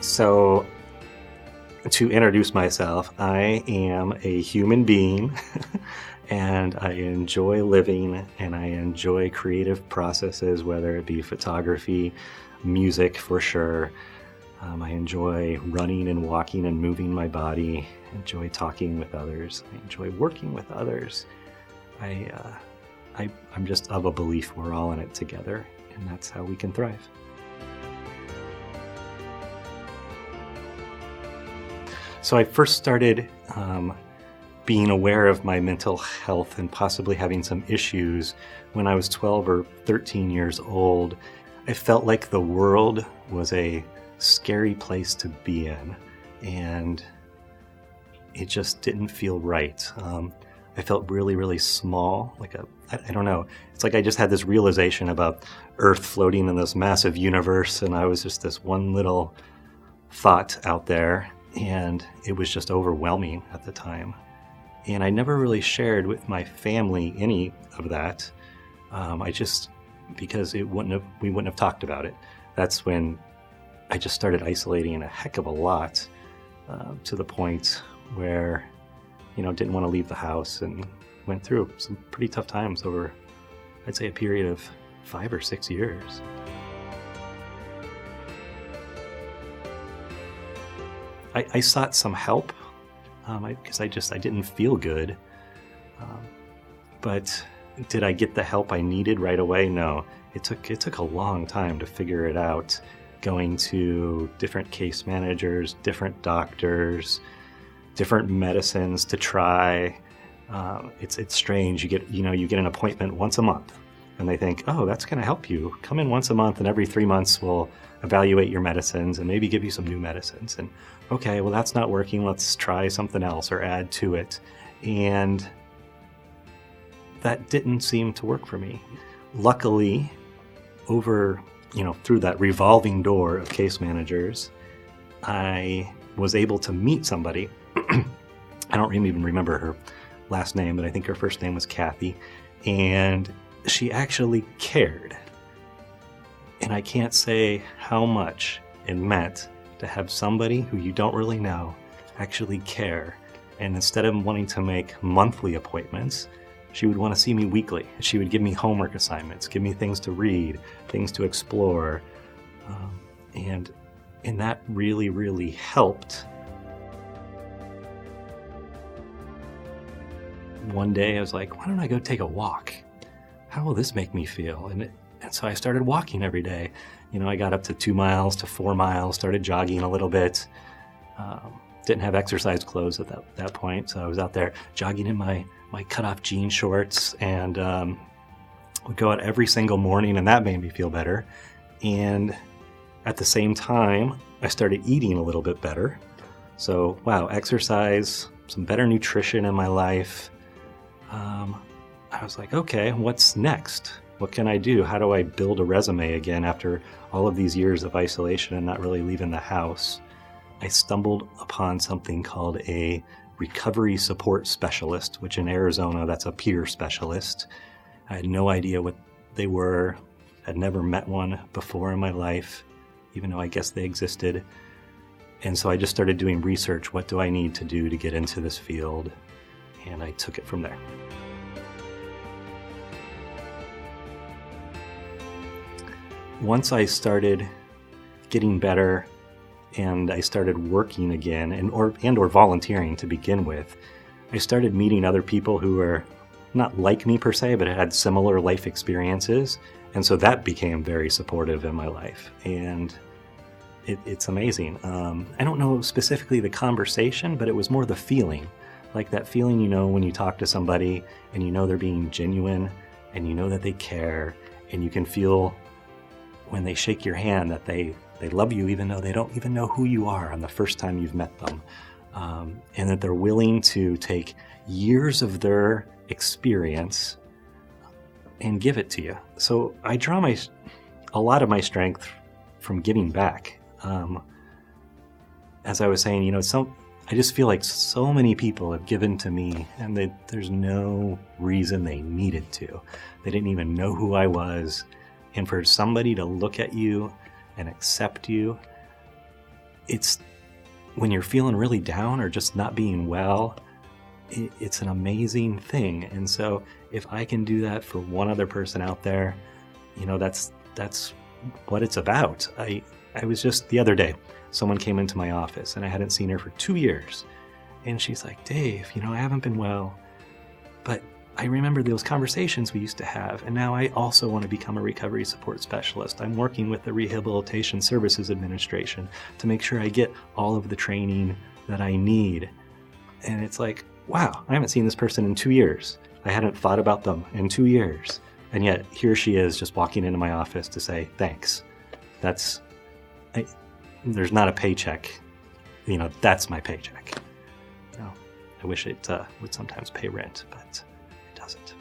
So, to introduce myself, I am a human being and I enjoy living and I enjoy creative processes, whether it be photography, music for sure. I enjoy running and walking and moving my body. I enjoy talking with others. I enjoy working with others. I'm just of a belief we're all in it together, and that's how we can thrive. So I first started being aware of my mental health and possibly having some issues when I was 12 or 13 years old. I felt like the world was a scary place to be in, and it just didn't feel right. I felt really, really small, I don't know. It's like I just had this realization about Earth floating in this massive universe, and I was just this one little thought out there, and it was just overwhelming at the time. And I never really shared with my family any of that. Because we wouldn't have talked about it. That's when I just started isolating a heck of a lot, to the point where, didn't want to leave the house and went through some pretty tough times over, I'd say, a period of 5 or 6 years. I sought some help because I didn't feel good. But did I get the help I needed right away? No. It took a long time to figure it out, going to different case managers, different doctors, different medicines to try. It's strange. You get an appointment once a month, and they think, oh, that's going to help you. Come in once a month, and every 3 months we'll evaluate your medicines and maybe give you some new medicines. And okay, well, that's not working. Let's try something else or add to it. And that didn't seem to work for me. Luckily, through that revolving door of case managers, I was able to meet somebody. I don't even remember her last name, but I think her first name was Kathy. And she actually cared. And I can't say how much it meant to have somebody who you don't really know actually care. And instead of wanting to make monthly appointments, she would want to see me weekly. She would give me homework assignments, give me things to read, things to explore. And that really, really helped. One day I was like, why don't I go take a walk? How will this make me feel? And so I started walking every day. I got up to 2 miles to 4 miles, started jogging a little bit. Didn't have exercise clothes at that point, so I was out there jogging in my cut-off jean shorts, and would go out every single morning, and that made me feel better. And at the same time, I started eating a little bit better. So, wow, exercise, some better nutrition in my life. I was like, okay, what's next? What can I do? How do I build a resume again after all of these years of isolation and not really leaving the house? I stumbled upon something called a recovery support specialist, which in Arizona, that's a peer specialist. I had no idea what they were. I'd never met one before in my life, even though I guess they existed. And so I just started doing research. What do I need to do to get into this field? And I took it from there. Once I started getting better and I started working again and or volunteering to begin with, I started meeting other people who were not like me per se, but had similar life experiences. And so that became very supportive in my life. And it's amazing. I don't know specifically the conversation, but it was more the feeling. Like that feeling, when you talk to somebody and they're being genuine and that they care, and you can feel when they shake your hand that they love you even though they don't even know who you are on the first time you've met them. And that they're willing to take years of their experience and give it to you. So I draw a lot of my strength from giving back. As I was saying, I just feel like so many people have given to me, and there's no reason they needed to. They didn't even know who I was. And for somebody to look at you and accept you, it's when you're feeling really down or just not being well, it's an amazing thing. And so if I can do that for one other person out there, that's what it's about. I was just the other day, someone came into my office and I hadn't seen her for 2 years. And she's like, Dave, I haven't been well, but I remember those conversations we used to have. And now I also want to become a recovery support specialist. I'm working with the Rehabilitation Services Administration to make sure I get all of the training that I need. And it's like, wow, I haven't seen this person in 2 years. I hadn't thought about them in 2 years. And yet here she is just walking into my office to say, thanks. There's not a paycheck. That's my paycheck. I wish it would sometimes pay rent, but it doesn't.